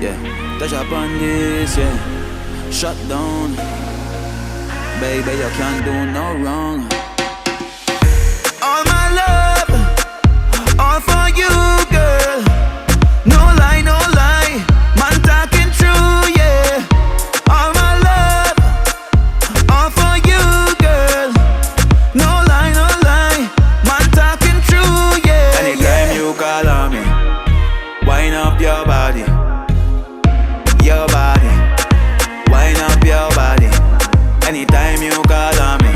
Yeah, touch up on this, yeah. Shut down, baby, you can't do no wrong. All my love, all for you, girl. No lie, no lie, man talking true, yeah. All my love, all for you, girl. No lie, no lie, man talking true, yeah. Anytime you call on me, wind up your body, your body, wind up your body. Anytime you call on me,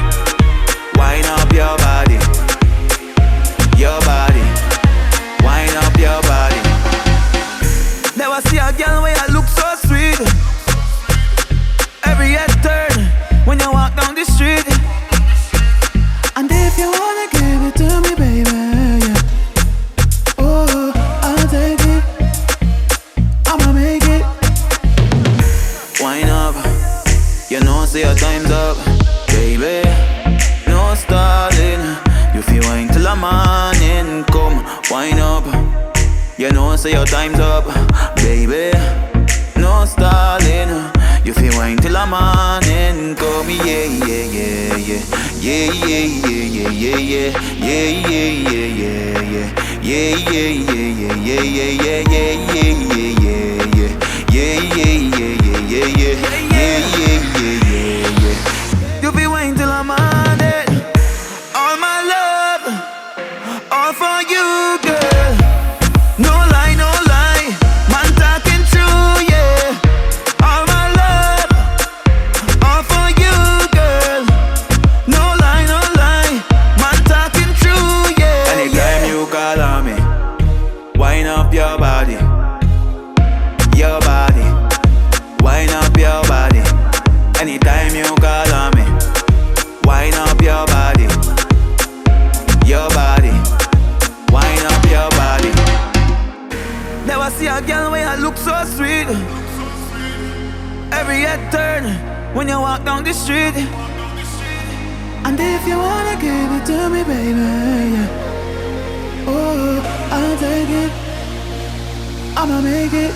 wind up your body, your body, wind up your body. Never see a girl where I look so sweet. Every head turn when you walk down the street. And if you wanna give it to me, baby, yeah. Oh, I'll take it, I'ma make it. Wind up, you know say your time's up, baby. No stalling, you feel wine till the morning come. Wind up, you know say your time's up, baby. No stalling, you feel wine till the morning come. Yeah, yeah, yeah, yeah. Yeah, yeah, yeah, yeah, yeah, yeah, yeah, yeah, yeah, yeah. Yeah, yeah, yeah, yeah, yeah, yeah, yeah, yeah, yeah, yeah, yeah. Yeah, yeah, yeah, yeah, yeah, yeah. Yeah, yeah, yeah, yeah, yeah. You be waiting till I'm on it. All my love, all for you, girl. No lie, no lie, man talking true, yeah. All my love, all for you, girl. No lie, no lie, man talking true, yeah. Anytime you call on me, wind up your body, your body, wind up your body. Anytime you call on me, wind up your body, your body, wind up your body. Never see a girl where I look so sweet. Every head turn when you walk down the street. And if you wanna give it to me, baby, yeah. Oh, I'll take it, I'ma make it.